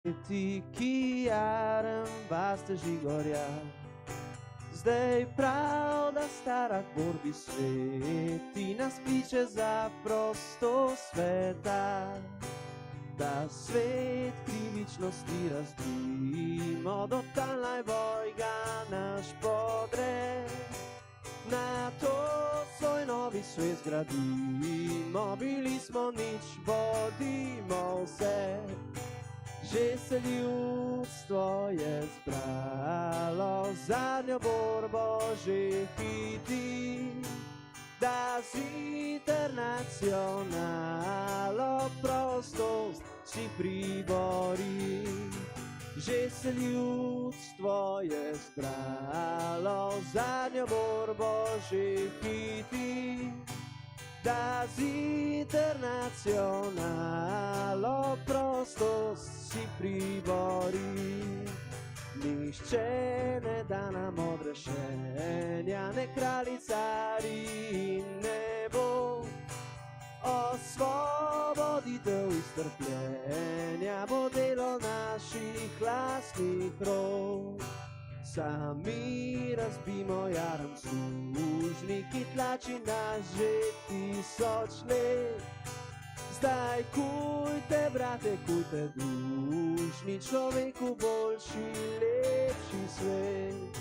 Ti, ki jarem vaste žigorja, zdaj prav, da stara borbi sveti nas kliče za prosto sveta, da svet krivičnosti razbimo, do tal naj vojga naš podre. Na to svoj novi svet zgradimo, bili smo nič, bodimo vse. Že se ljudstvo je zbralo, zadnjo borbo že hiti, da z internacionalo prostost si pribori. Že se ljudstvo je zbralo, zadnjo borbo že hiti, da z internacionalo prostost si pribori. Nihče ne da nam odrešenja, ne kralji, cari, ne bo. Osvoboditev iz trpljenja bo delo naših lastnih rok. Sami razbimo jaram sužniki, tlači nas že 1000 let. Zdaj kujte, brate, kujte dušni, človeku boljši, lepši svet.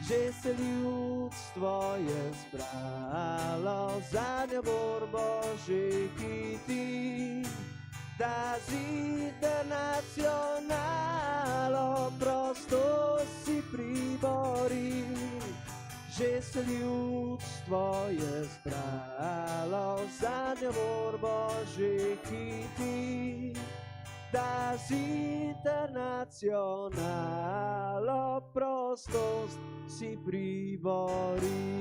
Že se ljudstvo je zbralo, zadnjo borbo že hiti, da z internacionalo prosto si pribori. Že se ljudstvo je zbralo, zadnjo borbo že hiti, da z internacionalo prostost si pribori.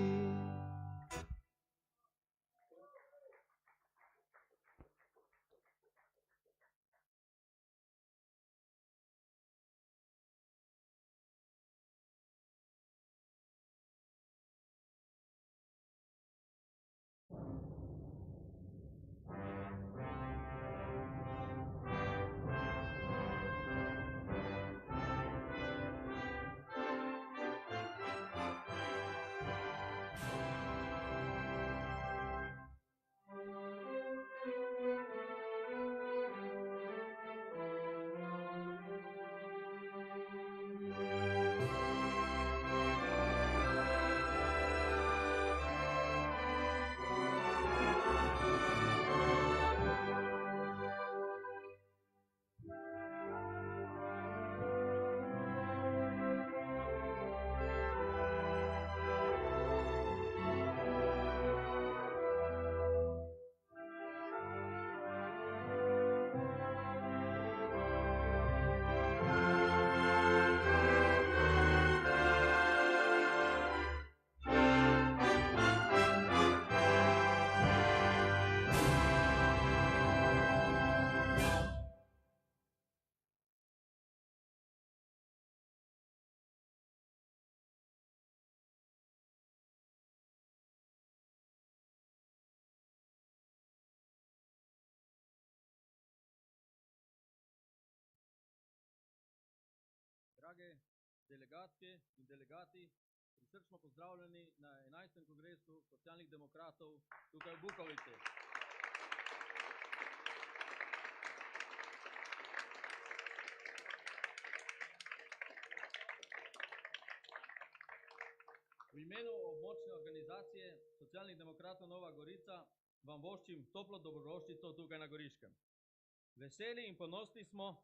Drage delegatke in delegati, prisrčno pozdravljeni na 11. kongresu socialnih demokratov tukaj v Bukovici. V imenu območne organizacije socialnih demokratov Nova Gorica vam voščim toplo dobrodošlico tukaj na Goriškem. Veseli in ponosni smo,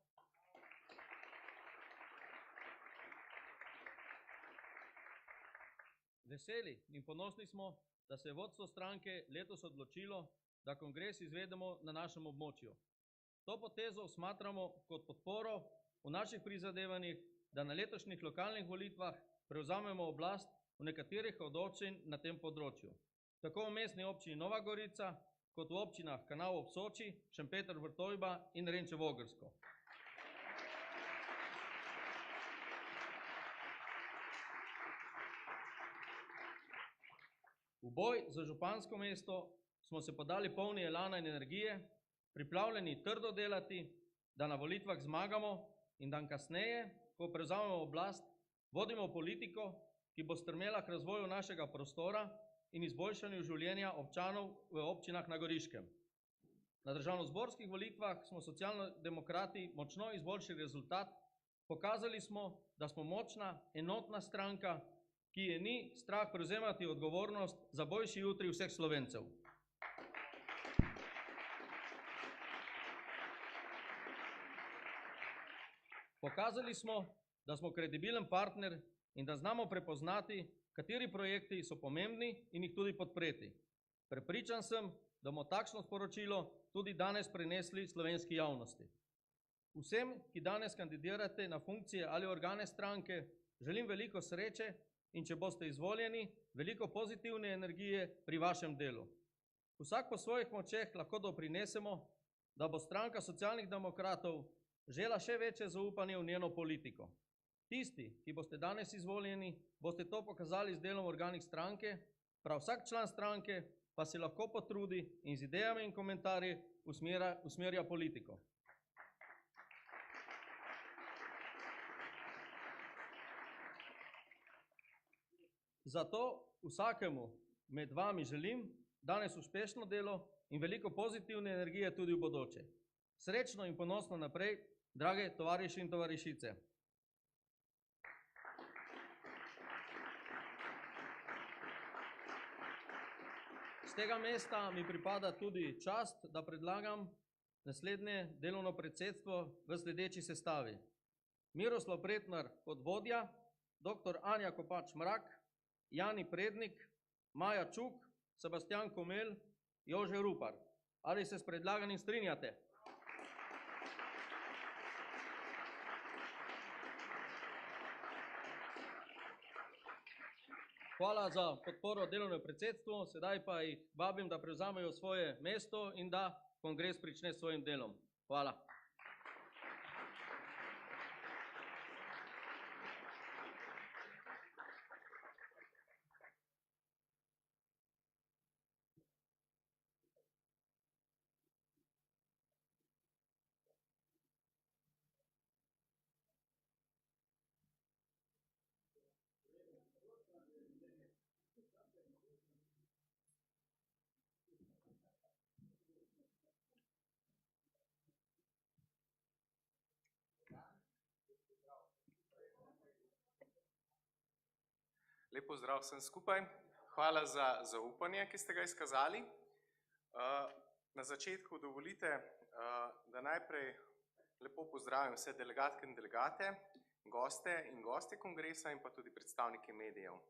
da se je vodstvo stranke letos odločilo, da kongres izvedemo na našem območju. To potezo smatramo kot podporo v naših prizadevanjih, da na letošnjih lokalnih volitvah prevzamemo oblast v nekaterih od občin na tem področju. Tako v mestni občini Nova Gorica, kot v občinah Kanal ob Soči, Šempeter, Vrtojba in Renčevo - Ogrsko. V boj za župansko mesto smo se podali polni elana in energije, pripravljeni trdo delati, da na volitvah zmagamo in dan kasneje, ko prevzamemo oblast, vodimo politiko, ki bo strmela k razvoju našega prostora in izboljšanju življenja občanov v občinah na Goriškem. Na državnozborskih volitvah smo socialno-demokrati močno izboljšali rezultat, pokazali smo, da smo močna, enotna stranka, ki je ni strah prevzemati odgovornost za boljši jutri vseh Slovencev. Pokazali smo, da smo kredibilen partner in da znamo prepoznati, kateri projekti so pomembni in jih tudi podpreti. Prepričan sem, da bomo takšno sporočilo tudi danes prenesli slovenski javnosti. Vsem, ki danes kandidirate na funkcije ali organe stranke, želim veliko sreče in če boste izvoljeni, veliko pozitivne energije pri vašem delu. Vsak po svojih močeh lahko doprinesemo, da bo stranka Socialnih demokratov žela še večje zaupanje v njeno politiko. Tisti, ki boste danes izvoljeni, boste to pokazali z delom v organih stranke, prav vsak član stranke pa se lahko potrudi in z idejami in komentarji usmerja politiko. Zato vsakemu med vami želim danes uspešno delo in veliko pozitivne energije tudi v bodoče. Srečno in ponosno naprej, drage tovariši in tovarišice. Z tega mesta mi pripada tudi čast, da predlagam naslednje delovno predsedstvo v sledeči sestavi. Miroslav Pretnar kot vodja, dr. Anja Kopač Mrak, Jani Prednik, Maja Čuk, Sebastian Komel, Jože Rupar. Ali se s predlaganim strinjate? Hvala za podporo delovnemu predsedstvu, sedaj pa jih vabim, da prevzamejo svoje mesto in da kongres prične s svojim delom. Hvala. Lep pozdrav vsem skupaj. Hvala za zaupanje, ki ste ga izkazali. Na začetku dovolite, da najprej lepo pozdravim vse delegatke in delegate, goste in gostje kongresa in pa tudi predstavnike medijev.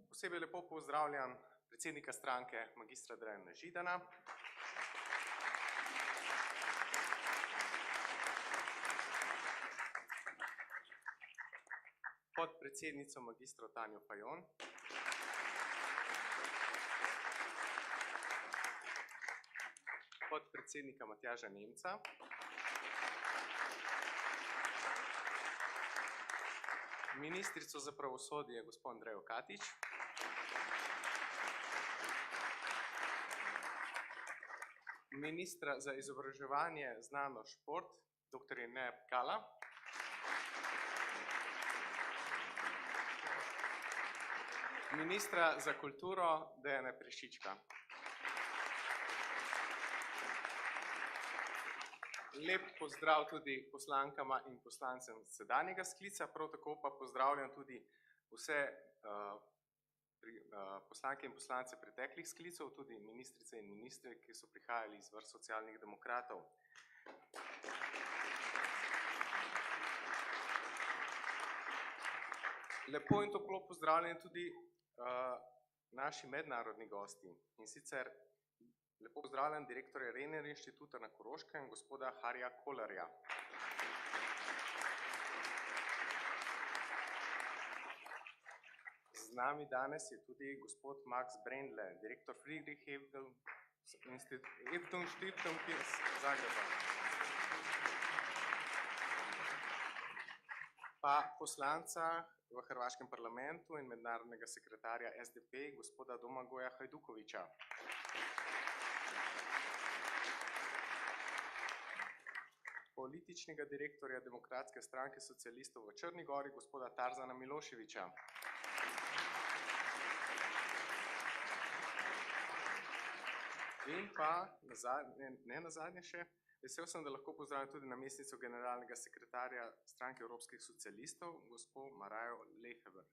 Posebej lepo pozdravljam predsednika stranke magistra Dragana Židana, podpredsednico magistro Tanjo Fajon, podpredsednika Matjaža Nemca, ministrico za pravosodje gospod Andrejo Katič, ministra za izobraževanje, znanost, šport, dr. Jerneja Pikala, ministra za kulturo Dejana Prešička. Lep pozdrav tudi poslankama in poslancem sedanjega sklica, prav tako pa pozdravljam tudi vse poslanke in poslance preteklih sklicov, tudi ministrice in ministre, ki so prihajali iz vrst Socialnih demokratov. Lepo in toplo pozdravljam tudi naši mednarodni gosti, in sicer lepo pozdravljam direktorja Renner inštituta na Koroškem, gospoda Harija Kolarja. Z nami danes je tudi gospod Max Brendle, direktor Friedrich Ebdon Stiftung iz Zagreba. Pa poslanca v Hrvaškem parlamentu in mednarodnega sekretarja SDP, gospoda Domagoja Hajdukoviča. političnega direktorja Demokratske stranke socialistov v Črni Gori, gospoda Tarzana Miloševića. In pa, ne nazadnje še, vesel sem, da lahko pozdravim tudi namestnico generalnega sekretarja stranke Evropskih socialistov, gospod Marajo Leheber.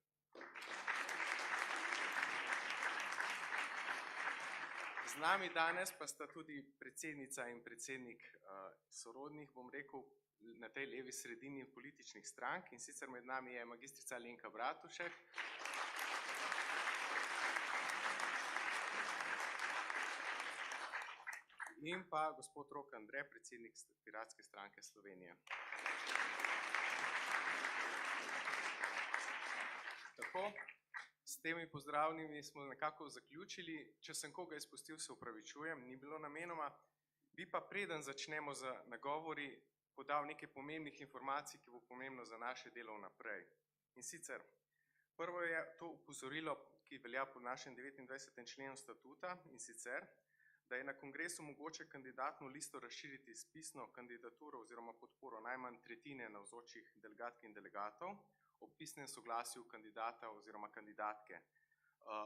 Z nami danes pa sta tudi predsednica in predsednik sorodnih, bom rekel, na tej levi sredini političnih strank, in sicer med nami je magistrica Alenka Bratušek, in pa gospod Rok Andrej, predsednik Piratske stranke Slovenije. Tako, s temi pozdravnimi smo nekako zaključili. Če sem koga izpustil, se opravičujem, ni bilo namenoma. Bi pa preden začnemo z nagovori, podal nekaj pomembnih informacij, ki bo pomembno za naše delo naprej. In sicer, prvo je to opozorilo, ki velja po našem 29. členu statuta, in sicer, da je na kongresu mogoče kandidatno listo razširiti s pisno kandidaturo oziroma podporo najmanj tretjine navzočih delegatk in delegatov ob pisnem soglasju kandidata oziroma kandidatke.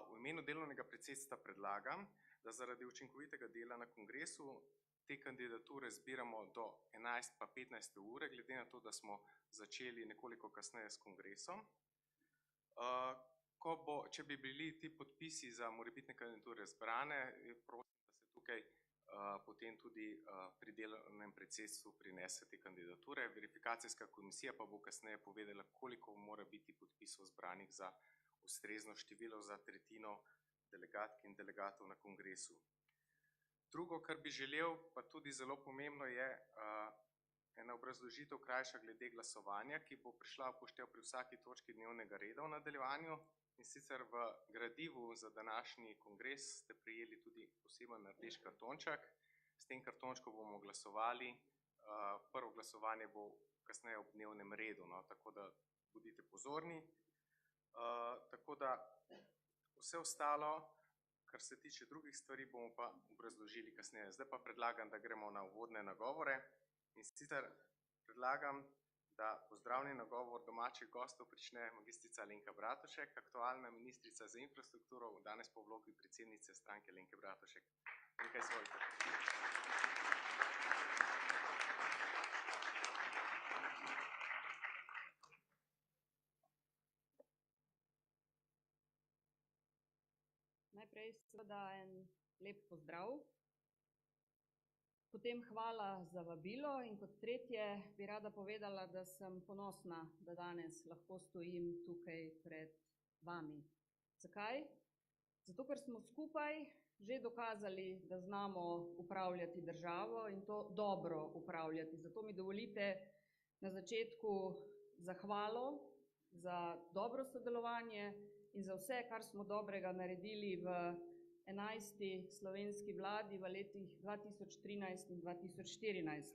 V imenu delovnega predsedstva predlagam, da zaradi učinkovitega dela na kongresu te kandidature zbiramo do 11 pa 15 ure, glede na to, da smo začeli nekoliko kasneje s kongresom. Če bi bili ti podpisi za morebitne kandidature zbrane, prosim, tukaj potem tudi pri delovnem predsedstvu prinese te kandidature. Verifikacijska komisija pa bo kasneje povedala, koliko mora biti podpisov zbranih za ustrezno število za tretjino delegatk in delegatov na kongresu. Drugo, kar bi želel, pa tudi zelo pomembno, je ena obrazložitev krajša glede glasovanja, ki bo prišla v poštev pri vsaki točki dnevnega reda v nadaljevanju. In sicer v gradivu za današnji kongres ste prejeli tudi poseben rdeč kartonček. S tem kartončkom bomo glasovali. Prvo glasovanje bo kasneje ob dnevnem redu, tako da bodite pozorni. Tako da vse ostalo, kar se tiče drugih stvari, bomo pa obrazložili kasneje. Zdaj pa predlagam, da gremo na uvodne nagovore. In sicer predlagam, da pozdravni nagovor domačih gostov prične magistrica Alenka Bratušek, aktualna ministrica za infrastrukturo, danes po vlogi predsednice stranke Alenke Bratušek. Nekaj izvolite. Najprej seveda en lep pozdrav. Potem hvala za vabilo in kot tretje bi rada povedala, da sem ponosna, da danes lahko stojim tukaj pred vami. Zakaj? Zato, ker smo skupaj že dokazali, da znamo upravljati državo in to dobro upravljati. Zato mi dovolite na začetku zahvalo za dobro sodelovanje in za vse, kar smo dobrega naredili v 11. slovenski vladi v letih 2013 in 2014.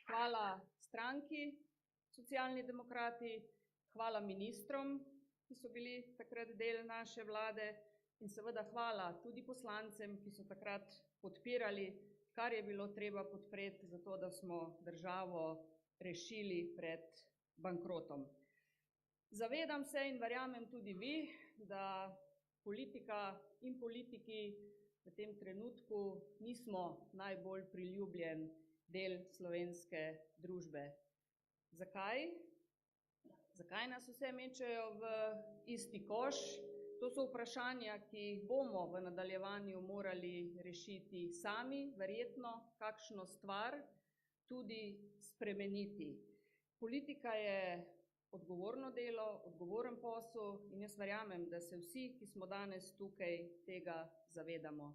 Hvala stranki Socialni demokrati, hvala ministrom, ki so bili takrat del naše vlade, in seveda hvala tudi poslancem, ki so takrat podpirali, kar je bilo treba podpreti, zato da smo državo rešili pred bankrotom. Zavedam se in verjamem tudi vi, da politika in politiki v tem trenutku nismo najbolj priljubljen del slovenske družbe. Zakaj? Zakaj nas vse mečejo v isti koš? To so vprašanja, ki jih bomo v nadaljevanju morali rešiti sami, verjetno kakšno stvar tudi spremeniti. Politika je odgovorno delo, odgovoren posel in jaz verjamem, da se vsi, ki smo danes tukaj, tega zavedamo.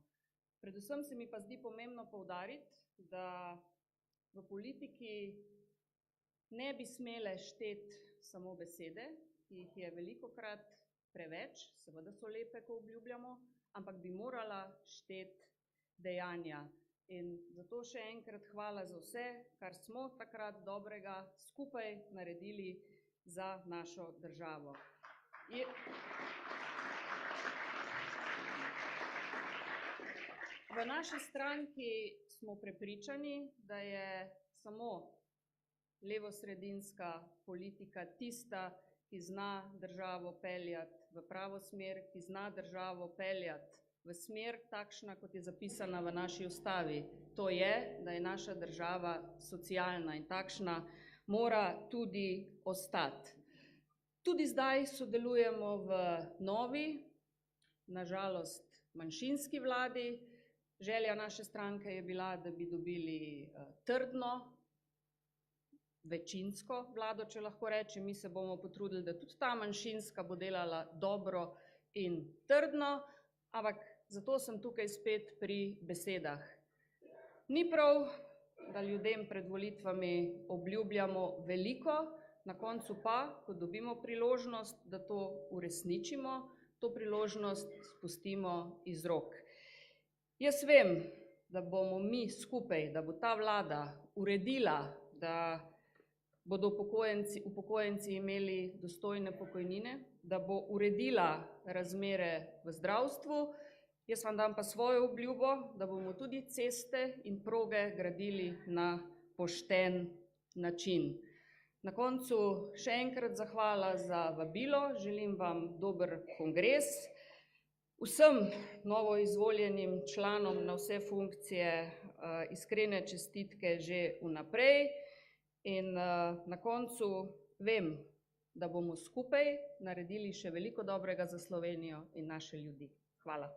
Predvsem se mi pa zdi pomembno poudariti, da v politiki ne bi smele šteti samo besede, ki jih je velikokrat preveč, seveda so lepe, ko obljubljamo, ampak bi morala šteti dejanja. In zato še enkrat hvala za vse, kar smo takrat dobrega skupaj naredili za našo državo. V naši stranki smo prepričani, da je samo levosredinska politika tista, ki zna državo peljati v pravo smer, ki zna državo peljati v smer takšna, kot je zapisana v naši ustavi. To je, da je naša država socialna in takšna mora tudi ostati. Tudi zdaj sodelujemo v novi, nažalost manjšinski vladi. Želja naše stranke je bila, da bi dobili trdno, večinsko vlado, če lahko rečem. Mi se bomo potrudili, da tudi ta manjšinska bo delala dobro in trdno, ampak zato sem tukaj spet pri besedah. Ni prav, da ljudem pred volitvami obljubljamo veliko, na koncu pa, ko dobimo priložnost, da to uresničimo, to priložnost spustimo iz rok. Jaz vem, da bomo mi skupaj, da bo ta vlada uredila, da bodo upokojenci imeli dostojne pokojnine, da bo uredila razmere v zdravstvu. Jaz vam dam pa svojo obljubo, da bomo tudi ceste in proge gradili na pošten način. Na koncu še enkrat zahvala za vabilo, želim vam dober kongres. Vsem novoizvoljenim članom na vse funkcije iskrene čestitke že vnaprej in na koncu vem, da bomo skupaj naredili še veliko dobrega za Slovenijo in naše ljudi. Hvala.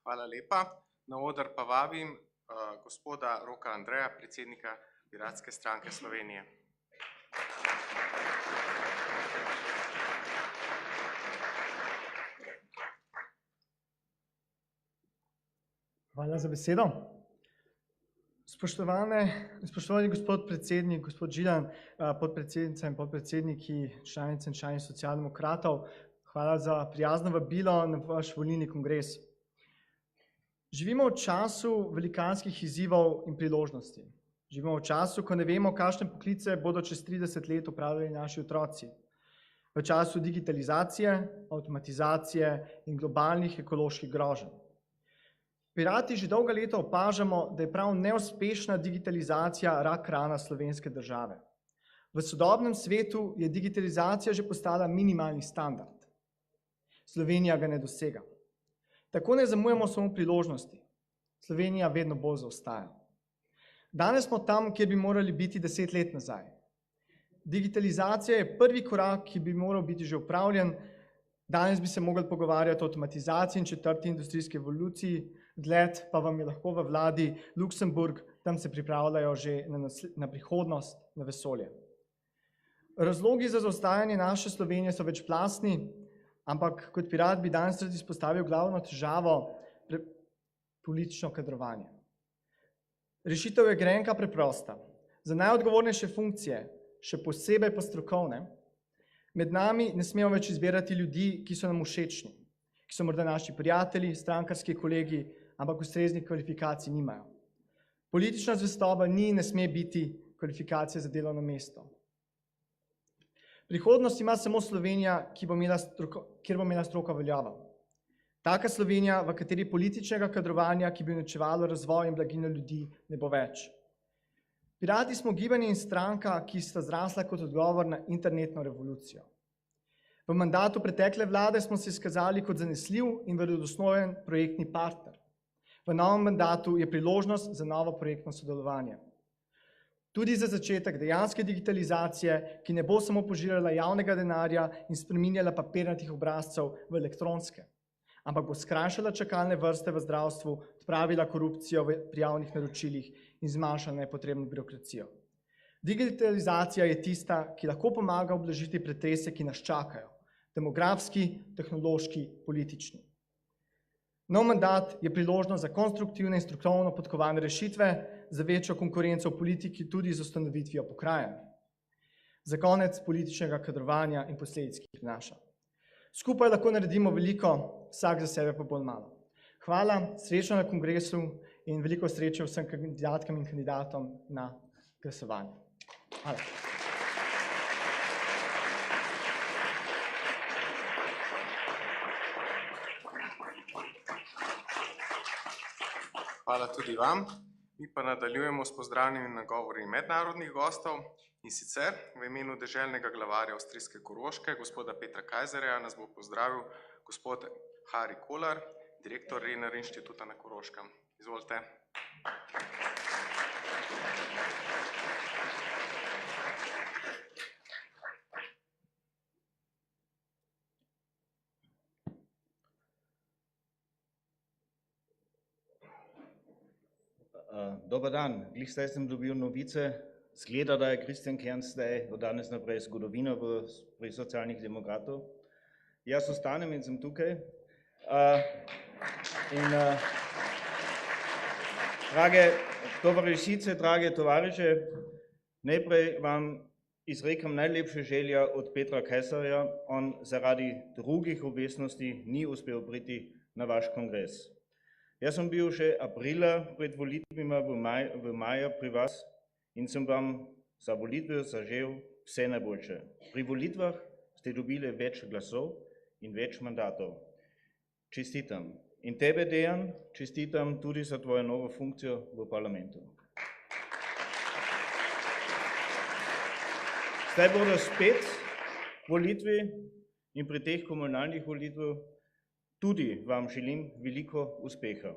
Hvala lepa. Na oder pa vabim gospoda Roka Andreja, predsednika Piratske stranke Slovenije. Hvala za besedo. Spoštovani gospod predsednik, gospod Židan, podpredsednica in podpredsedniki, članice in člani Socialdemokratov, hvala za prijazno vabilo na vaš volilni kongres. Živimo v času velikanskih izzivov in priložnosti. Živimo v času, ko ne vemo, kakšne poklice bodo čez 30 let opravljali naši otroci. V času digitalizacije, avtomatizacije in globalnih ekoloških groženj. Pirati že dolga leta opažamo, da je prav neuspešna digitalizacija rak rana slovenske države. V sodobnem svetu je digitalizacija že postala minimalni standard. Slovenija ga ne dosega. Tako ne zamujamo samo priložnosti. Slovenija vedno bolj zaostaja. Danes smo tam, kjer bi morali biti 10 let nazaj. Digitalizacija je prvi korak, ki bi moral biti že opravljen. Danes bi se mogli pogovarjati o avtomatizaciji in četrti industrijski evoluciji, gled pa vam je lahko v vladi Luksemburg, tam se pripravljajo že na prihodnost, na vesolje. Razlogi za zaostajanje naše Slovenije so večplastni, ampak kot pirat bi danes rad izpostavil glavno težavo, politično kadrovanje. Rešitev je grenka preprosta. Za najodgovornejše funkcije, še posebej pa strokovne, med nami ne smemo več izbirati ljudi, ki so nam všečni, ki so morda naši prijatelji, strankarski kolegi, ampak ustreznih kvalifikacij nimajo. Politična zvestoba ni in ne sme biti kvalifikacija za delovno mesto. Prihodnost ima samo Slovenija, kjer bo imela stroka veljavo. Taka Slovenija, v kateri političnega kadrovanja, ki bi uničevalo razvoj in blaginjo ljudi, ne bo več. Pirati smo gibanje in stranka, ki sta zrasla kot odgovor na internetno revolucijo. V mandatu pretekle vlade smo se izkazali kot zanesljiv in verodostojen projektni partner. V novem mandatu je priložnost za novo projektno sodelovanje. Tudi za začetek dejanske digitalizacije, ki ne bo samo požirala javnega denarja in spreminjala papirnatih obrazcev v elektronske, ampak bo skrajšala čakalne vrste v zdravstvu, odpravila korupcijo pri javnih naročilih in zmanjšala nepotrebno birokracijo. Digitalizacija je tista, ki lahko pomaga ublažiti pretrese, ki nas čakajo. Demografski, tehnološki, politični. Nov mandat je priložnost za konstruktivne in strokovno podkovane rešitve, za večjo konkurenco v politiki tudi z ustanovitvijo pokrajin. Za konec političnega kadrovanja in posledic, ki jih prinaša. Skupaj lahko naredimo veliko, vsak za sebe pa bolj malo. Hvala, srečno na kongresu in veliko sreče vsem kandidatkam in kandidatom na glasovanju. Hvala. Hvala tudi vam. Mi pa nadaljujemo s pozdravljenimi nagovori mednarodnih gostov. In sicer v imenu deželnega glavarja avstrijske Koroške, gospoda Petra Kajzerja, nas bo pozdravil gospod Hari Kolar, direktor Renner inštituta na Koroškem. Izvolite. Dober dan, glih zdaj sem dobil novice, zgleda, da je Kristjan Kern zdaj od danes naprej zgodovinar pri socialnih demokratov. Jaz ostanem in sem tukaj. Drage tovarišice, drage tovariše, najprej vam izrekam najlepše želja od Petra Kajzerja, on zaradi drugih obveznosti ni uspel priti na vaš kongres. Jaz sem bil že aprila pred volitvima v maju pri vas in sem vam za volitve zažel vse najboljše. Pri volitvah ste dobili več glasov in več mandatov. Čestitam. In tebe, Dejan, čestitam tudi za tvojo novo funkcijo v parlamentu. Zdaj bodo spet volitve in pri teh komunalnih volitvah tudi vam želim veliko uspeha.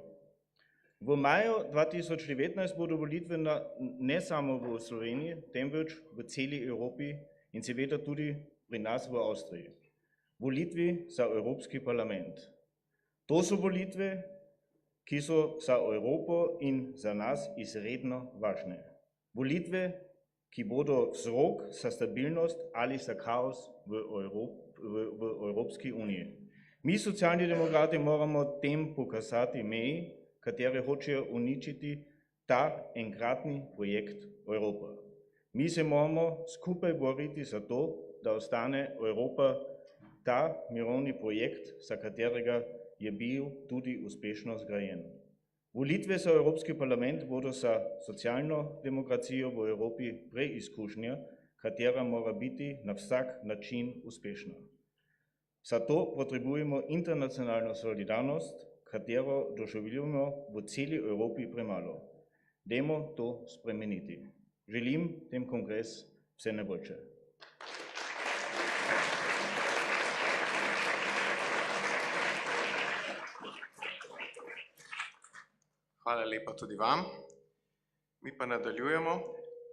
V maju 2019 bodo volitve ne samo v Sloveniji, temveč v celi Evropi in seveda tudi pri nas v Avstriji. Volitve za Evropski parlament. To so volitve, ki so za Evropo in za nas izredno važne. Volitve, ki bodo vzrok za stabilnost ali za kaos v Evropski uniji. Mi, socialni demokrati, moramo tem pokazati meji, katere hočejo uničiti ta enkratni projekt Evropa. Mi se moramo skupaj boriti za to, da ostane Evropa ta mirovni projekt, za katerega je bil tudi uspešno zgrajen. Volitve za Evropski parlament bodo za socialno demokracijo v Evropi preizkušnja, katera mora biti na vsak način uspešna. Zato potrebujemo internacionalno solidarnost, katero doživljamo v celi Evropi premalo. Dajmo to spremeniti. Želim tem kongres vse najboljše. Hvala lepa tudi vam. Mi pa nadaljujemo.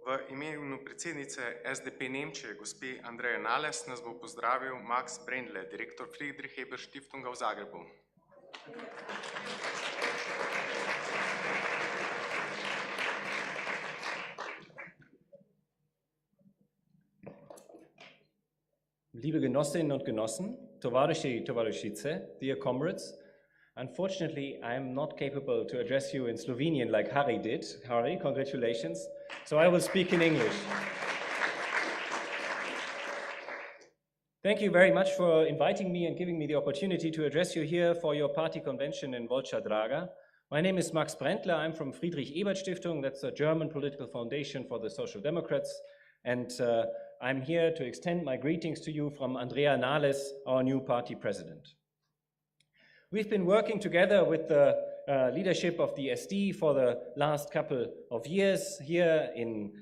V imenu predsednice SDP Nemčije, gospe Andreje Nahles, nas bo pozdravil Max Brendle, direktor Friedrich-Ebert-Stiftunga v Zagrebu. Liebe Genossinnen und Genossen, Tovariši, Tovarišice, dear comrades, unfortunately, I am not capable to address you in Slovenian like Hari did. Hari, congratulations. So I will speak in English. Thank you very much for inviting me and giving me the opportunity to address you here for your party convention in Volča Draga. My name is Max Brendle. I'm from Friedrich-Ebert-Stiftung. That's a German political foundation for the Social Democrats. And I'm here to extend my greetings to you from Andrea Nahles, our new party president. We've been working together with the leadership of the SD for the last couple of years here in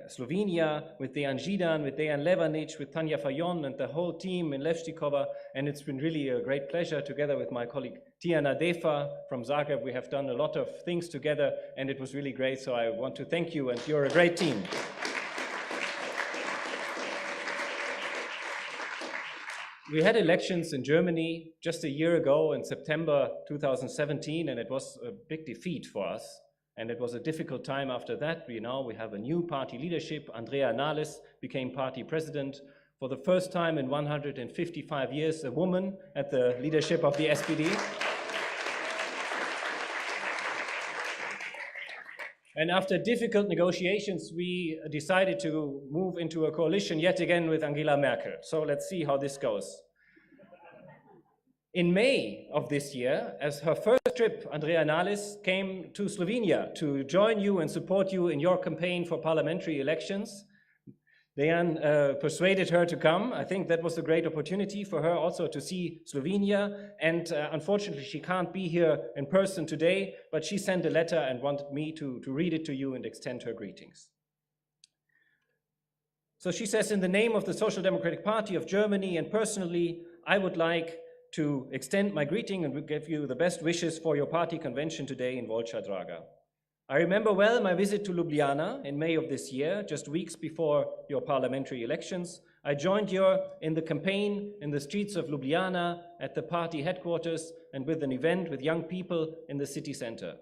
Slovenia, with Dejan Židan, with Dejan Levanic, with Tanja Fajon and the whole team in Levštikova, and it's been really a great pleasure together with my colleague Tijana Defa from Zagreb. We have done a lot of things together and it was really great, so I want to thank you and you're a great team. We had elections in Germany just a year ago in September 2017, and it was a big defeat for us. And it was a difficult time after that. We have a new party leadership. Andrea Nahles became party president. For the first time in 155 years, a woman at the leadership of the SPD. And after difficult negotiations, we decided to move into a coalition yet again with Angela Merkel. So let's see how this goes. In May of this year, as her first trip, Andrea Nahles came to Slovenia to join you and support you in your campaign for parliamentary elections. Dejan persuaded her to come. I think that was a great opportunity for her also to see Slovenia. And unfortunately, she can't be here in person today, but she sent a letter and wanted me to read it to you and extend her greetings. So she says, in the name of the Social Democratic Party of Germany and personally, I would like to extend my greeting and give you the best wishes for your party convention today in Volča Draga. I remember well my visit to Ljubljana in May of this year, just weeks before your parliamentary elections. I joined you in the campaign in the streets of Ljubljana, at the party headquarters, and with an event with young people in the city center.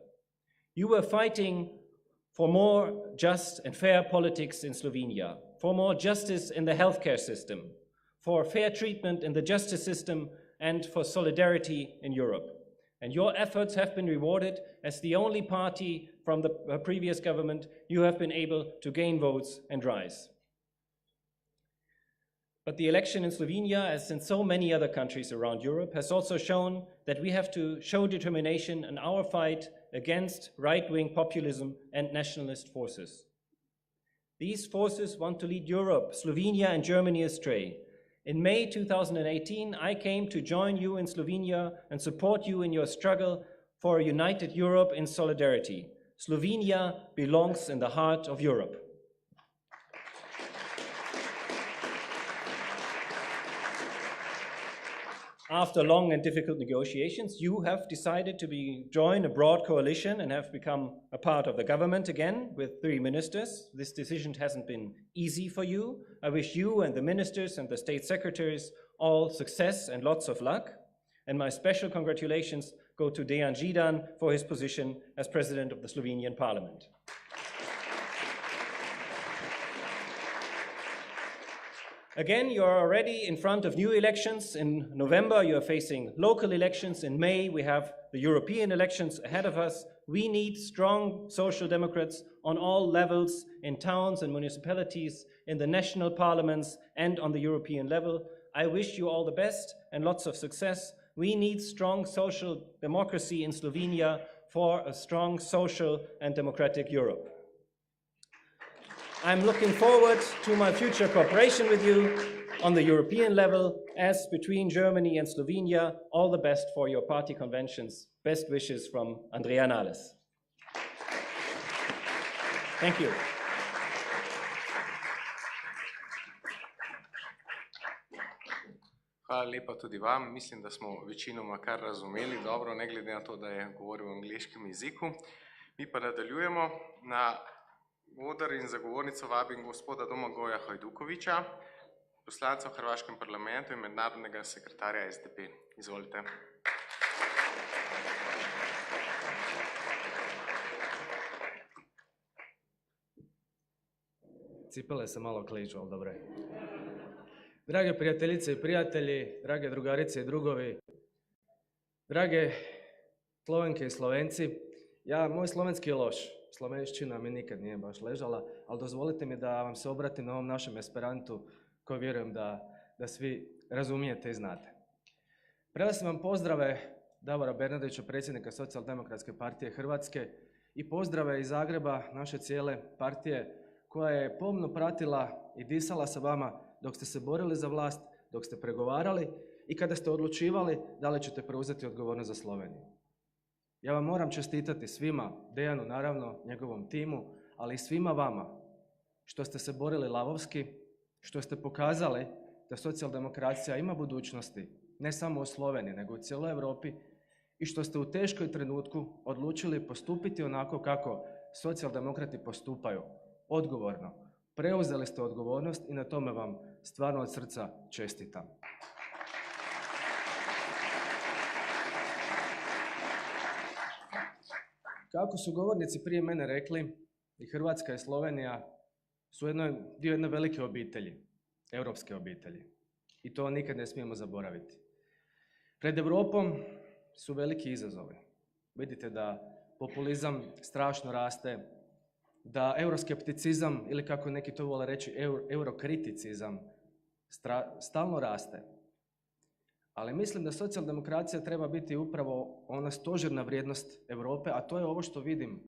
You were fighting for more just and fair politics in Slovenia, for more justice in the healthcare system, for fair treatment in the justice system, and for solidarity in Europe. And your efforts have been rewarded. As the only party from the previous government, you have been able to gain votes and rise. But the election in Slovenia, as in so many other countries around Europe, has also shown that we have to show determination in our fight against right-wing populism and nationalist forces. These forces want to lead Europe, Slovenia and Germany astray. In May 2018, I came to join you in Slovenia and support you in your struggle for a united Europe in solidarity. Slovenia belongs in the heart of Europe. After long and difficult negotiations, you have decided to join a broad coalition and have become a part of the government again with 3 ministers. This decision hasn't been easy for you. I wish you and the ministers and the state secretaries all success and lots of luck. And my special congratulations go to Dejan Židan for his position as president of the Slovenian parliament. Again, you are already in front of new elections. In November, you are facing local elections. In May, we have the European elections ahead of us. We need strong social democrats on all levels, in towns and municipalities, in the national parliaments, and on the European level. I wish you all the best and lots of success. We need strong social democracy in Slovenia for a strong social and democratic Europe. I'm looking forward to my future cooperation with you on the European level, as between Germany and Slovenia. All the best for your party conventions. Best wishes from Andrea Nahles. Thank you. Hvala lepa tudi vam. Mislim, da smo večinoma kar razumeli dobro, ne glede na to, da je govoril v angleškem jeziku. Mi pa nadaljujemo. Na oder in zagovornico vabim gospoda Domagoja Hajdukoviča, poslanca v Hrvaškem parlamentu in mednarodnega sekretarja SDP. Izvolite. Cipele se malo kliču, ali dobro je. Drage prijateljice i prijatelji, drage drugarice i drugovi, drage Slovenke i Slovenci, moj slovenski je loš. Slovenščina mi nikad nije baš ležala, ali dozvolite mi da vam se obratim na ovom našem esperantu koji vjerujem da svi razumijete i znate. Prenosim vam pozdrave Davora Bernardića, predsjednika Socijaldemokratske partije Hrvatske, i pozdrave iz Zagreba, naše cijele partije, koja je pomno pratila i disala sa vama dok ste se borili za vlast, dok ste pregovarali i kada ste odlučivali da li ćete preuzeti odgovornost za Sloveniju. Ja vam moram čestitati svima, Dejanu naravno, njegovom timu, ali i svima vama, što ste se borili lavovski, što ste pokazali da socijaldemokracija ima budućnosti, ne samo u Sloveniji, nego u cijeloj Europi, i što ste u teškoj trenutku odlučili postupiti onako kako socijaldemokrati postupaju, odgovorno. Preuzeli ste odgovornost i na tome vam stvarno od srca čestitam. Kako su govornici prije mene rekli, i Hrvatska i Slovenija su dio jedne velike obitelji, europske obitelji. I to nikad ne smijemo zaboraviti. Pred Europom su veliki izazovi. Vidite da populizam strašno raste, da euroskepticizam, ili kako neki to vole reći, eurokriticizam, stalno raste. Ali mislim da socijaldemokracija treba biti upravo ona stožerna vrijednost Europe, a to je ovo što vidim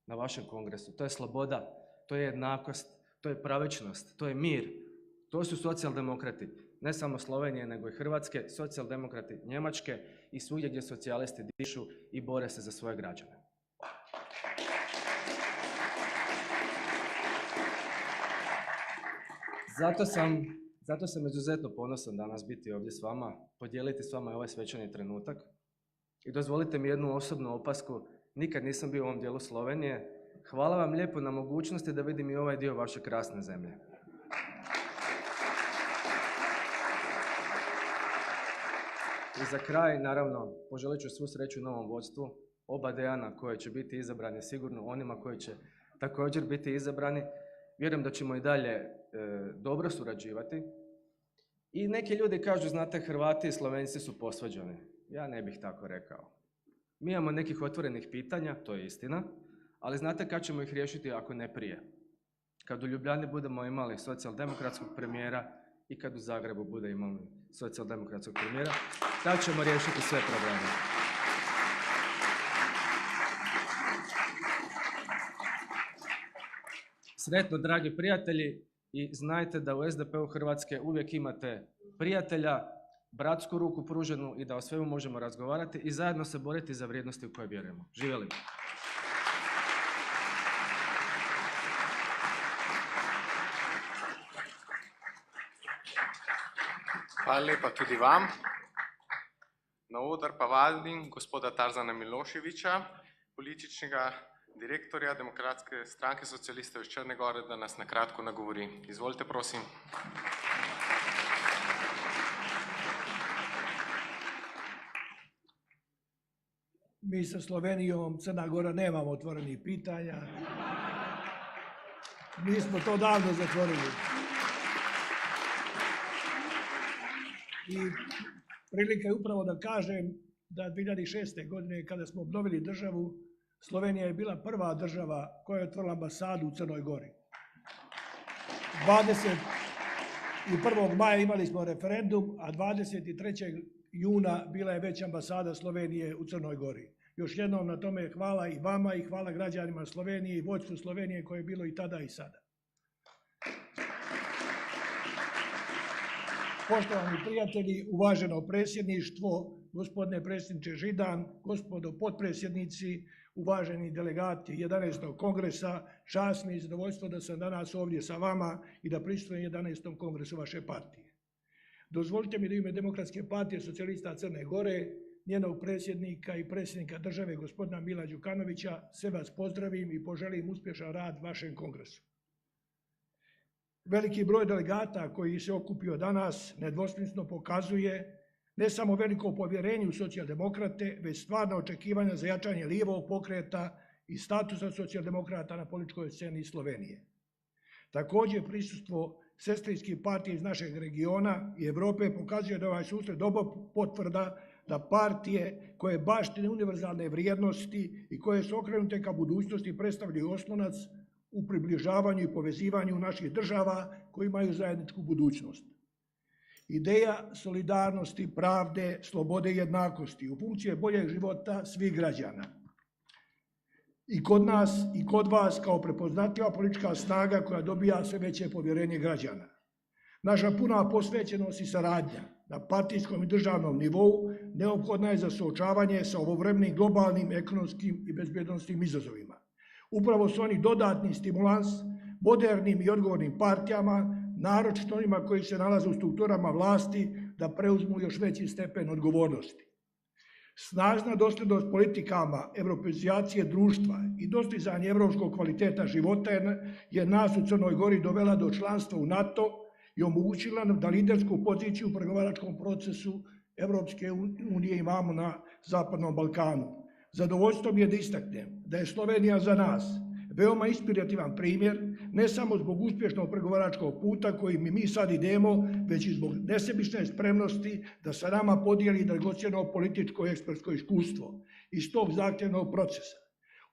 na vašem kongresu. To je sloboda, to je jednakost, to je pravičnost, to je mir. To su socijaldemokrati, ne samo Slovenije, nego i Hrvatske, socijaldemokrati Njemačke i svugdje gdje socijalisti dišu i bore se za svoje građane. Zato sam izuzetno ponosan danas biti ovdje s vama, podijeliti s vama ovaj svečani trenutak. I dozvolite mi jednu osobnu opasku, nikad nisam bio u ovom dijelu Slovenije. Hvala vam lijepo na mogućnosti da vidim i ovaj dio vaše krasne zemlje. I za kraj, naravno, poželit ću svu sreću novom vodstvu, oba Dejana koje će biti izabrani, sigurno onima koji će također biti izabrani. Vjerujem da ćemo i dalje dobro surađivati. I neki ljudi kažu, znate, Hrvati i Slovenci su posvađani. Ja ne bih tako rekao. Mi imamo nekih otvorenih pitanja, to je istina, ali znate kad ćemo ih riješiti ako ne prije? Kad u Ljubljani budemo imali socijaldemokratskog premijera i kad u Zagrebu bude imali socijaldemokratskog premijera, tad ćemo riješiti sve probleme. Sretno, dragi prijatelji, i znajte da u SDP-u Hrvatske uvijek imate prijatelja, bratsku ruku pruženu i da o svemu možemo razgovarati i zajedno se boriti za vrijednosti u koje vjerujemo. Živjeli! Hvala lepa tudi vam. Na oder pa vabim gospoda Tarzana Miloševića, političnega direktorja Demokratske stranke socialistov iz Črne Gore, da nas na kratko nagovori. Izvolite, prosim. Mi sa Slovenijom, Crna Gora, nemamo otvorenih pitanja. Mi smo to davno zatvorili. I prilika je upravo da kažem da 2006. godine, kada smo obnovili državu, Slovenija je bila prva država koja je otvorila ambasadu u Crnoj Gori. 21. maja imali smo referendum, a 23. juna bila je već ambasada Slovenije u Crnoj Gori. Još jednom na tome hvala i vama i hvala građanima Slovenije i vodstvu Slovenije koje je bilo i tada i sada. Poštovani prijatelji, uvaženo predsjedništvo, gospodine predsjedniče Židan, gospodo potpredsjednici, uvaženi delegati 11. kongresa, čast mi je i zadovoljstvo da sam danas ovdje sa vama i da prisustvujem 11. kongresu vaše partije. Dozvolite mi da u ime Demokratske partije socijalista Crne Gore, njenog predsjednika i predsjednika države gospodina Mila Đukanovića, sve vas pozdravim i poželim uspješan rad vašem kongresu. Veliki broj delegata koji se okupio danas nedvosmisleno pokazuje ne samo veliko povjerenje u socijaldemokrate, već stvarno očekivanja za jačanje lijevog pokreta i statusa socijaldemokrata na političkoj sceni Slovenije. Također prisustvo sestrinskih partija iz našeg regiona i Europe pokazuje da ovaj susret dobra potvrda da partije koje baštine univerzalne vrijednosti i koje su okrenute ka budućnosti predstavljaju oslonac u približavanju i povezivanju naših država koji imaju zajedničku budućnost. Ideja solidarnosti, pravde, slobode i jednakosti u funkciji boljeg života svih građana. I kod nas i kod vas kao prepoznatljiva politička snaga koja dobija sve veće povjerenje građana. Naša puna posvećenost i saradnja na partijskom i državnom nivou neophodna je za suočavanje sa ovovremenim globalnim ekonomskim i bezbjednosnim izazovima. Upravo su oni dodatni stimulans modernim i odgovornim partijama, naročito onima koji se nalaze u strukturama vlasti, da preuzmu još veći stepen odgovornosti. Snažna dosljednost politikama evropeizacije društva i dostizanje evropskog kvaliteta života je nas u Crnoj Gori dovela do članstva u NATO i omogućila nam da lidersku poziciju u pregovaračkom procesu Evropske unije imamo na Zapadnom Balkanu. Zadovoljstvo mi je da istaknem da je Slovenija za nas veoma inspirativan primjer, ne samo zbog uspješnog pregovaračkog puta kojim mi sad idemo, već i zbog nesebične spremnosti da sa nama podijeli dragocjeno političko i ekspertsko iskustvo iz tog zahtjevnog procesa.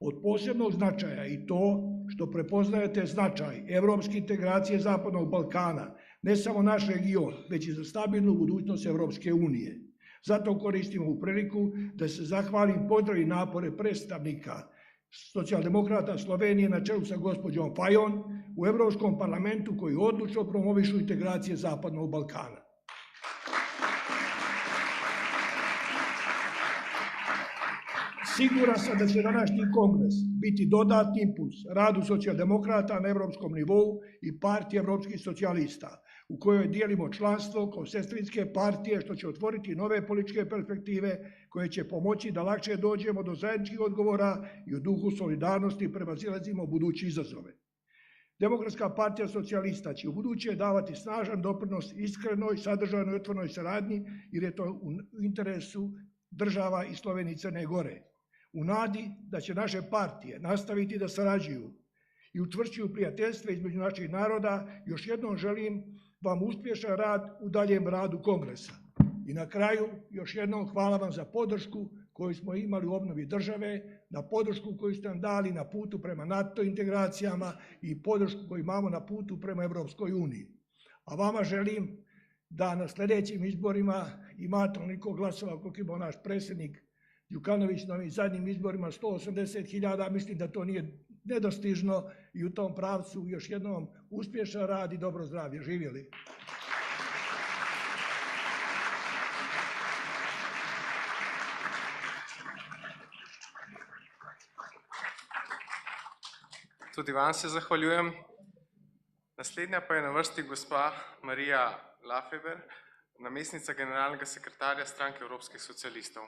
Od posebnog značaja i to što prepoznajete značaj evropske integracije Zapadnog Balkana, ne samo naš region, već i za stabilnu budućnost Evropske unije. Zato koristimo ovu priliku da se zahvalim, pozdravim napore predstavnika socijaldemokrata Slovenije na čelu sa gospođom Fajon u Evropskom parlamentu koji odlučno promovišu integracije Zapadnog Balkana. Siguran sam da će današnji kongres biti dodatni impuls radu socijaldemokrata na evropskom nivou i partije evropskih socijalista, u kojoj dijelimo članstvo kao sestrinske partije, što će otvoriti nove političke perspektive koje će pomoći da lakše dođemo do zajedničkih odgovora i u duhu solidarnosti prevazilazimo buduće izazove. Demokratska partija socijalista će u buduće davati snažan doprinos iskrenoj, sadržajnoj i otvorenoj saradnji, jer je to u interesu država i Slovenije i Crne Gore. U nadi da će naše partije nastaviti da sarađuju i učvršćuju prijateljstva između naših naroda, još jednom želim vam uspješan rad u daljem radu Kongresa. I na kraju, još jednom hvala vam za podršku koju smo imali u obnovi države, na podršku koju ste nam dali na putu prema NATO integracijama i podršku koju imamo na putu prema Evropskoj uniji. A vama želim da na sljedećim izborima imate onoliko glasova koliko imao naš predsjednik Đukanović na ovim zadnjim izborima, 180.000, mislim da to nije nedostižno i u tom pravcu još jednom uspješan rad i dobro zdravlje. Živjeli! Tudi vam se zahvaljujem. Naslednja pa je na vrsti gospa Marija Lafeber, namestnica generalnega sekretarja Stranke evropskih socialistov.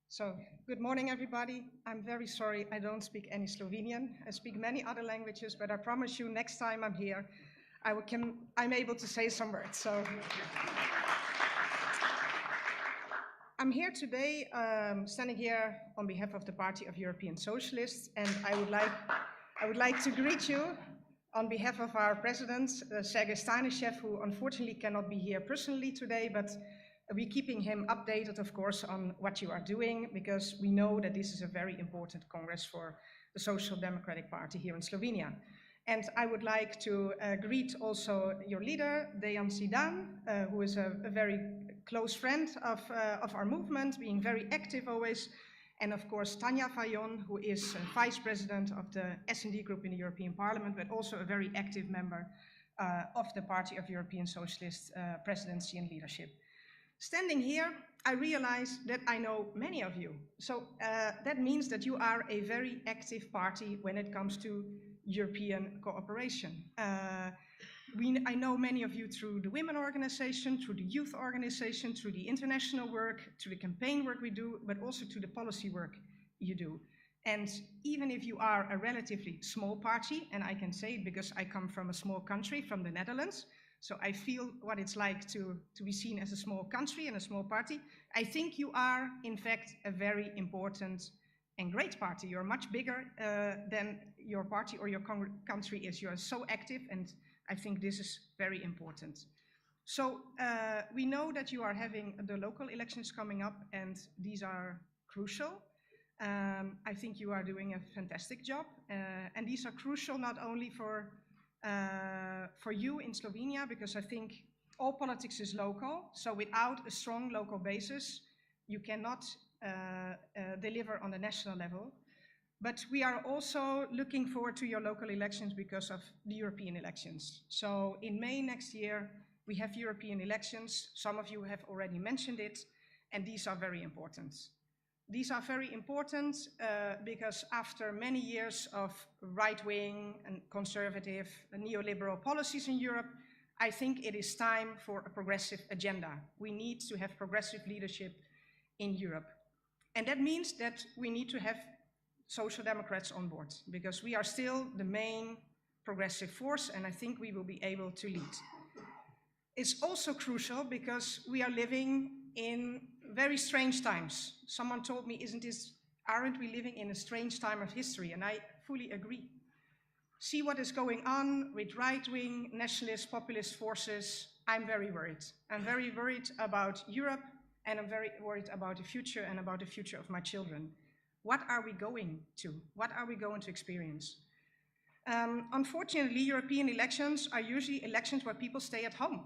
So, good morning, everybody. I'm very sorry I don't speak any Slovenian. I speak many other languages, but I promise you next time I'm here, I'm able to say some words. So, I'm here today, standing here on behalf of the Party of European Socialists, and I would like to greet you on behalf of our president, Sergei Stanishev, who unfortunately cannot be here personally today, but we're keeping him updated, of course, on what you are doing, because we know that this is a very important Congress for the Social Democratic Party here in Slovenia. And I would like to greet also your leader, Dejan Zidan, who is a very close friend of our movement, being very active always. And of course, Tanja Fajon, who is vice president of the S&D group in the European Parliament, but also a very active member of the Party of European Socialists presidency and leadership. Standing here, I realize that I know many of you. So that means that you are a very active party when it comes to European cooperation. I know many of you through the women organization, through the youth organization, through the international work, through the campaign work we do, but also to the policy work you do. And even if you are a relatively small party, and I can say it because I come from a small country, from the Netherlands, so I feel what it's like to be seen as a small country and a small party, I think you are, in fact, a very important and great party. You're much bigger than your party or your country is. You are so active, and I think this is very important. So we know that you are having the local elections coming up, and these are crucial. I think you are doing a fantastic job, and these are crucial not only for you in Slovenia, because I think all politics is local, so without a strong local basis, you cannot deliver on the national level. But we are also looking forward to your local elections because of the European elections. So in May next year, we have European elections. Some of you have already mentioned it, and these are very important. These are very important because after many years of right-wing and conservative and neoliberal policies in Europe, I think it is time for a progressive agenda. We need to have progressive leadership in Europe. And that means that we need to have Social Democrats on board, because we are still the main progressive force, and I think we will be able to lead. It's also crucial because we are living in very strange times. Someone told me, aren't we living in a strange time of history? And I fully agree. See what is going on with right-wing, nationalist, populist forces I'm very worried. I'm very worried about Europe, and I'm very worried about the future and about the future of my children. What are we going to? What are we going to experience? Unfortunately, European elections are usually elections where people stay at home.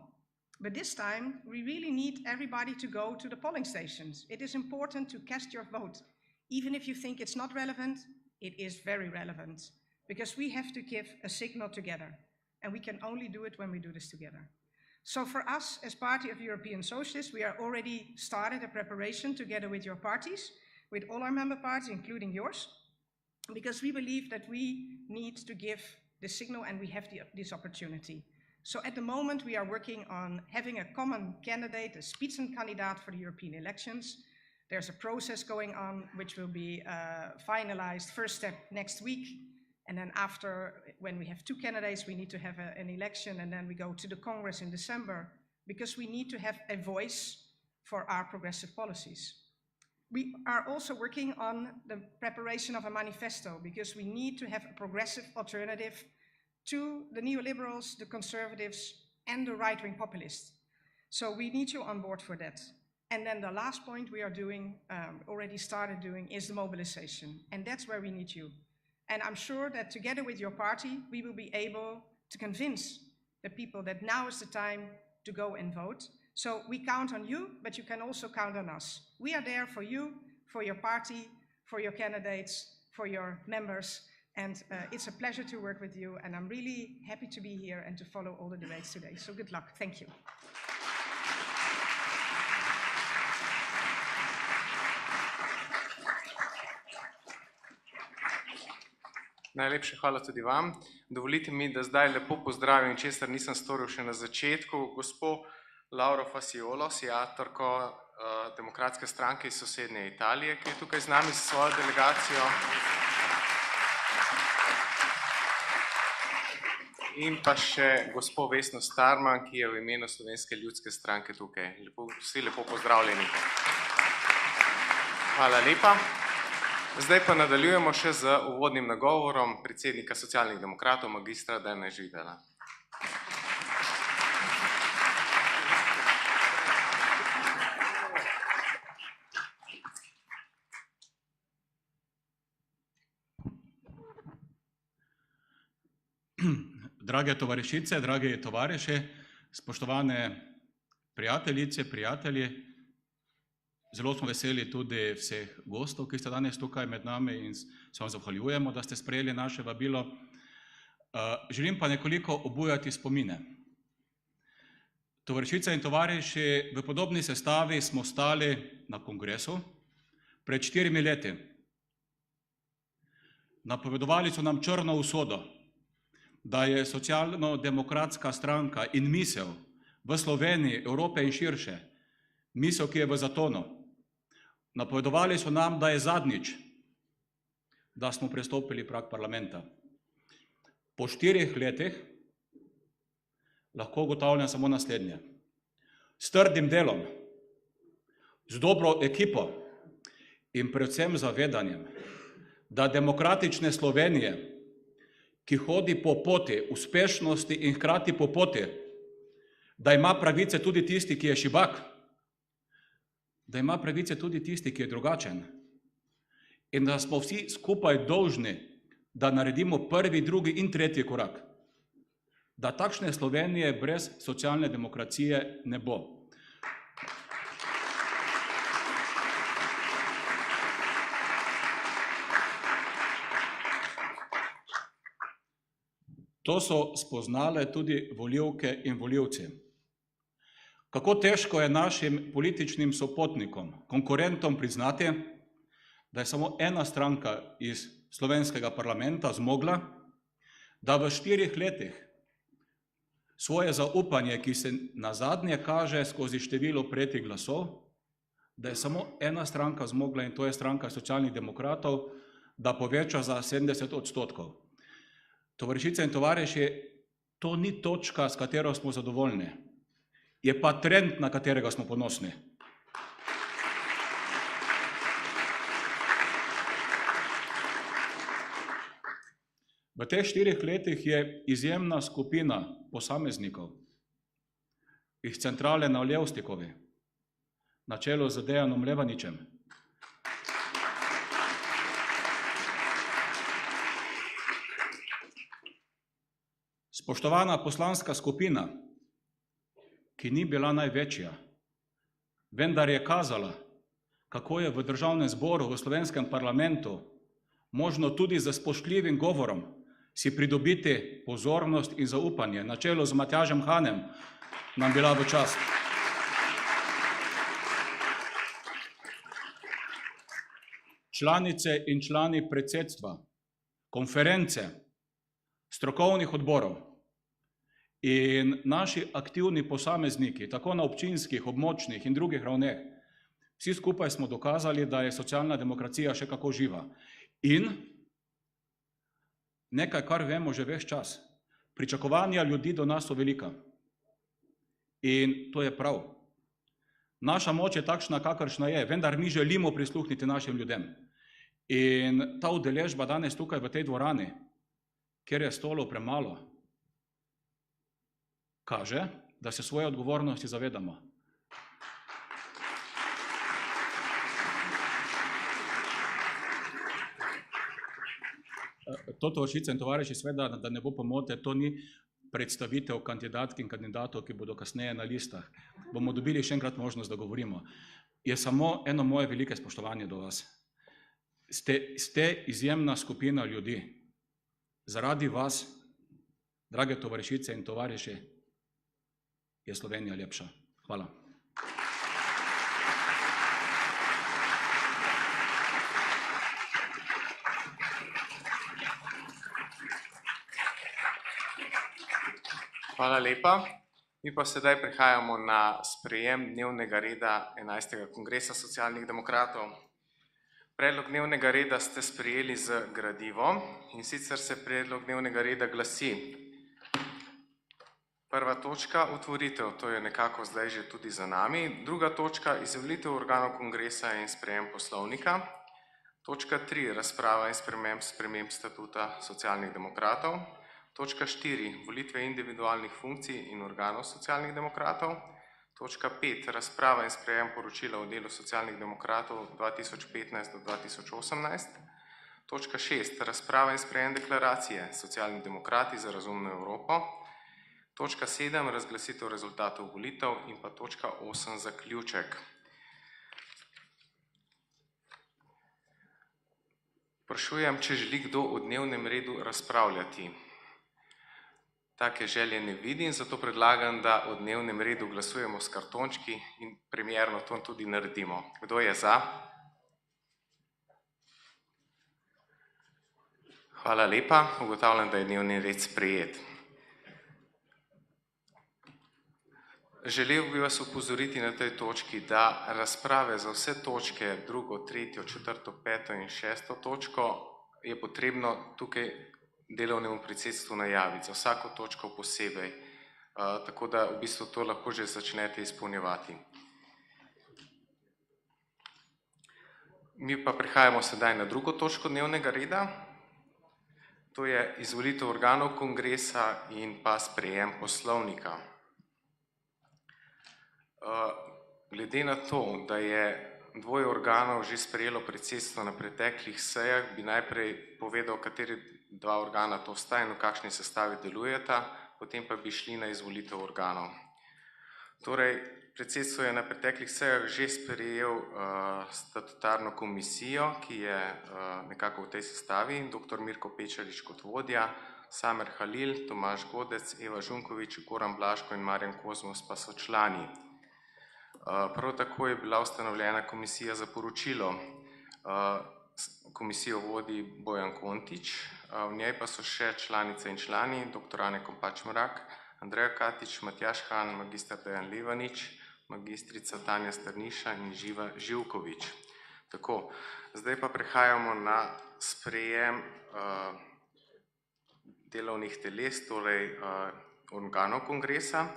But this time, we really need everybody to go to the polling stations. It is important to cast your vote. Even if you think it's not relevant, it is very relevant, because we have to give a signal together, and we can only do it when we do this together. So for us, as Party of European Socialists, we are already started a preparation together with your parties, with all our member parties, including yours, because we believe that we need to give the signal, and we have this opportunity. So at the moment, we are working on having a common candidate, a Spitzenkandidat for the European elections. There's a process going on, which will be finalized, first step next week. And then after, when we have two candidates, we need to have an election, and then we go to the Congress in December, because we need to have a voice for our progressive policies. We are also working on the preparation of a manifesto, because we need to have a progressive alternative to the neoliberals, the conservatives, and the right-wing populists. So we need you on board for that. And then the last point we are doing, already started doing, is the mobilization. And that's where we need you. And I'm sure that together with your party, we will be able to convince the people that now is the time to go and vote. So we count on you, but you can also count on us. We are there for you, for your party, for your candidates, for your members. And it's a pleasure to work with you, and I'm really happy to be here and to follow all the debates today. So good luck. Thank you. Najlepša hvala tudi vam. Dovolite mi, da zdaj lepo pozdravim, česar nisem storil še na začetku, gospo Lauro Fasiolo, senatorko Demokratske stranke iz sosednje Italije, ki je tukaj z nami s svojo delegacijo. In pa še gospo Vesno Starman, ki je v imenu Slovenske ljudske stranke tukaj. Vsi lepo pozdravljeni. Hvala lepa. Zdaj pa nadaljujemo še z uvodnim nagovorom predsednika Socialnih demokratov, magistra Dejana Židana. Drage tovarišice, dragi tovariši, spoštovane prijateljice, prijatelji, zelo smo veseli tudi vseh gostov, ki ste danes tukaj med nami, in se vam zahvaljujemo, da ste sprejeli naše vabilo. Želim pa nekoliko obujati spomine. Tovarišice in tovariši, v podobni sestavi smo stali na kongresu pred 4 leti. Napovedovali so nam črno usodo, da je socialno-demokratska stranka in misel v Sloveniji, Evrope in širše, misel, ki je v zatonu. Napovedovali so nam, da je zadnjič, da smo prestopili prag parlamenta. Po 4 letih lahko ugotavljam samo naslednje. S trdim delom, z dobro ekipo in predvsem zavedanjem, da demokratične Slovenije, ki hodi po poti uspešnosti in hkrati po poti, da ima pravice tudi tisti, ki je šibak, da ima pravice tudi tisti, ki je drugačen, in da smo vsi skupaj dolžni, da naredimo prvi, drugi in tretji korak, da takšne Slovenije brez socialne demokracije ne bo. To so spoznale tudi volivke in volivci. Kako težko je našim političnim sopotnikom, konkurentom priznati, da je samo ena stranka iz slovenskega parlamenta zmogla, da v 4 letih svoje zaupanje, ki se nazadnje kaže skozi število prejetih glasov, da je samo ena stranka zmogla, in to je stranka Socialnih demokratov, da poveča za 70%. Tovarišice in tovariši, to ni točka, s katero smo zadovoljni. Je pa trend, na katerega smo ponosni. V teh 4 letih je izjemna skupina posameznikov iz centrale na Levstikovi, na čelu z Dejanom Levaničem. Spoštovana poslanska skupina, ki ni bila največja, vendar je kazala, kako je v Državnem zboru, v slovenskem parlamentu, možno tudi z spoštljivim govorom si pridobiti pozornost in zaupanje, na čelu z Matjažem Hanem, nam bila v čast. Članice in člani predsedstva, konference, strokovnih odborov in naši aktivni posamezniki, tako na občinskih, območnih in drugih ravneh, vsi skupaj smo dokazali, da je socialna demokracija še kako živa. In nekaj, kar vemo že ves čas, pričakovanja ljudi do nas so velika. In to je prav. Naša moč je takšna, kakršna je, vendar mi želimo prisluhniti našim ljudem. In ta udeležba danes tukaj v tej dvorani, kjer je stolov premalo, kaže, da se svoje odgovornosti zavedamo. To, tovarišice in tovariši, seveda, da ne bo pomote, to ni predstavitev kandidatk in kandidatov, ki bodo kasneje na listah. Bomo dobili še enkrat možnost, da govorimo. Je samo eno moje velike spoštovanje do vas. Ste izjemna skupina ljudi. Zaradi vas, drage tovarišice in tovariši, je Slovenija lepša. Hvala. Hvala lepa. Mi pa sedaj prihajamo na sprejem dnevnega reda 11. kongresa socialnih demokratov. Predlog dnevnega reda ste sprejeli z gradivom in sicer se predlog dnevnega reda glasi. Prva točka, utvoritev, to je nekako zdaj že tudi za nami. Druga točka, izvolitev organov kongresa in sprejem poslovnika. Točka 3, razprava in sprememb statuta socialnih demokratov. Točka 4, volitve individualnih funkcij in organov socialnih demokratov. Točka 5, razprava in sprejem poročila o delu socialnih demokratov 2015 do 2018. Točka 6, razprava in sprejem deklaracije socialnih demokrati za razumno Evropo. Točka 7, razglasitev rezultatov volitev in pa točka 8, zaključek. Sprašujem, če želi kdo o dnevnem redu razpravljati. Take želje ne vidim, zato predlagam, da o dnevnem redu glasujemo s kartončki in primerno to tudi naredimo. Kdo je za? Hvala lepa. Ugotavljam, da je dnevni red sprejet. Želel bi vas upozoriti na tej točki, da razprave za vse točke, 2., 3., 4., 5. in 6. točko je potrebno tukaj delovnemu predsedstvu najaviti, za vsako točko posebej, tako da v bistvu to lahko že začnete izpolnjevati. Mi pa prihajamo sedaj na drugo točko dnevnega reda, to je izvolitev organov kongresa in pa sprejem poslovnika. Glede na to, da je dvoje organov že sprejelo predsedstvo na preteklih sejah, bi najprej povedal, kateri dva organa to sta in v kakšni sestavi delujeta, potem pa bi šli na izvolitev organov. Torej, predsedstvo je na preteklih sejah že sprejel statutarno komisijo, ki je nekako v tej sestavi, dr. Mirko Pečarič kot vodja, Samer Halil, Tomaž Godec, Eva Žunkovič, Goran Blaško in Marjan Kozmos pa so člani. Prav tako je bila ustanovljena komisija za poročilo. Komisijo vodi Bojan Kontič, v njej pa so še članice in člani, dr. Ane Kopač Mrak, Andreja Katič, Matjaž Han, magistr Dejan Levanič, magistrica Tanja Strniša in Živa Živkovič. Tako, zdaj pa prehajamo na sprejem delovnih teles, torej organov kongresa.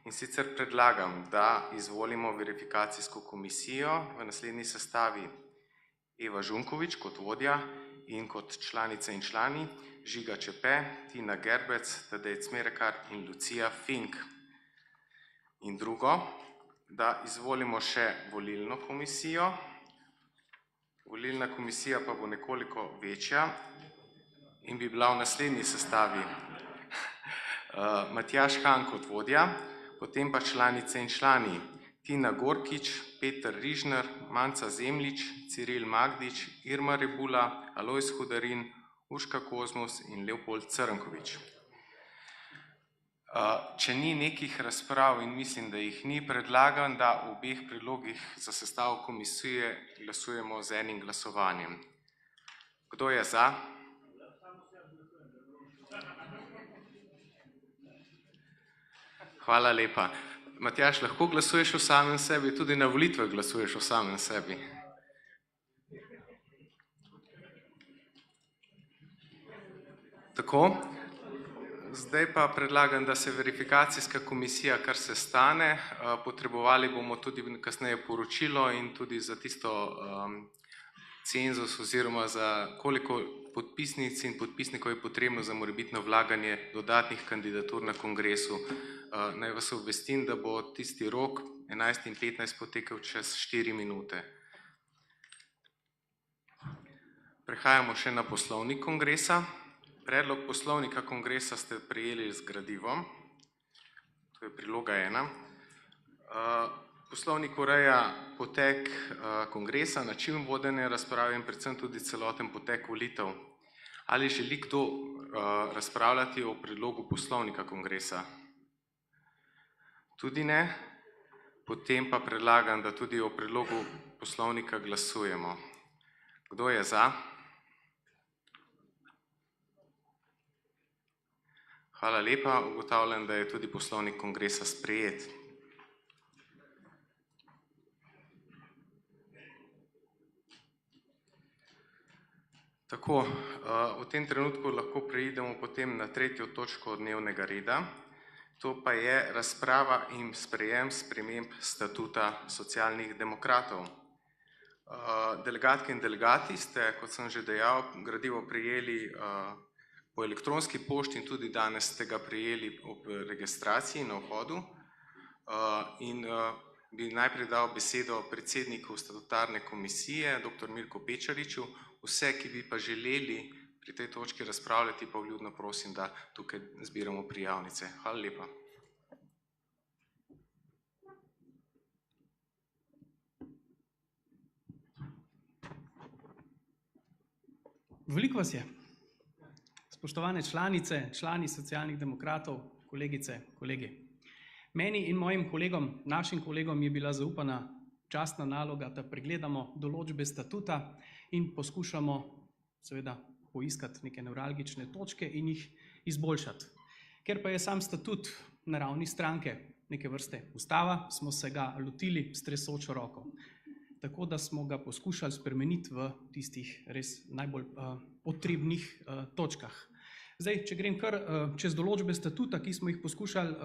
In sicer predlagam, da izvolimo verifikacijsko komisijo v naslednji sestavi: Eva Žunkovič kot vodja in kot članice in člani Žiga Čepe, Tina Gerbec, Tadej Cmerekar in Lucija Fink. In drugo, da izvolimo še volilno komisijo. Volilna komisija pa bo nekoliko večja in bi bila v naslednji sestavi Matjaž Han kot vodja, potem pa članice in člani Tina Gorkič, Peter Rižner, Manca Zemljič, Ciril Magdič, Irma Rebula, Alojz Hudarin, Urška Kozmus in Leopold Crnkovič. Če ni nekih razprav, in mislim, da jih ni, predlagam, da v obeh predlogih za sestavo komisije glasujemo z enim glasovanjem. Kdo je za? Hvala lepa. Matjaž, lahko glasuješ o samem sebi, tudi na volitvah glasuješ o samem sebi. Tako, zdaj pa predlagam, da se verifikacijska komisija kar se stane, potrebovali bomo tudi kasneje poročilo in tudi za tisto cenzus oziroma za koliko podpisnic in podpisnikov je potrebno za morebitno vlaganje dodatnih kandidatur na kongresu. Naj vas obvestim, da bo tisti rok 11:15 potekel čez 4 minute. Prehajamo še na poslovnik kongresa. Predlog poslovnika kongresa ste prejeli z gradivom, to je priloga 1. Poslovnik ureja potek kongresa, način vodenja razprave in predvsem tudi celoten potek volitev. Ali želi kdo razpravljati o predlogu poslovnika kongresa? Tudi ne. Potem pa predlagam, da tudi o predlogu poslovnika glasujemo. Kdo je za? Hvala lepa. Ugotavljam, da je tudi poslovnik kongresa sprejet. Tako, v tem trenutku lahko preidemo potem na 3. točko dnevnega reda. To pa je razprava in sprejem sprememb statuta Socialnih demokratov. Delegatke in delegati ste, kot sem že dejal, gradivo prejeli po elektronski pošti in tudi danes ste ga prejeli ob registraciji na vhodu. In bi najprej dal besedo predsedniku statutarne komisije, dr. Mirku Pečariču. Vse, ki bi pa želeli pri tej točki razpravljati, pa vljudno prosim, da tukaj zbiramo prijavnice. Hvala lepa. Veliko vas je. Spoštovane članice, člani Socialnih demokratov, kolegice, kolegi. Meni in mojim kolegom, našim kolegom je bila zaupana častna naloga, da pregledamo določbe statuta in poskušamo seveda poiskati neke nevralgične točke in jih izboljšati. Ker pa je sam statut na ravni stranke neke vrste ustava, smo se ga lotili s tresočo roko. Tako da smo ga poskušali spremeniti v tistih res najbolj potrebnih točkah. Zdaj, če grem kar čez določbe statuta, ki smo jih poskušali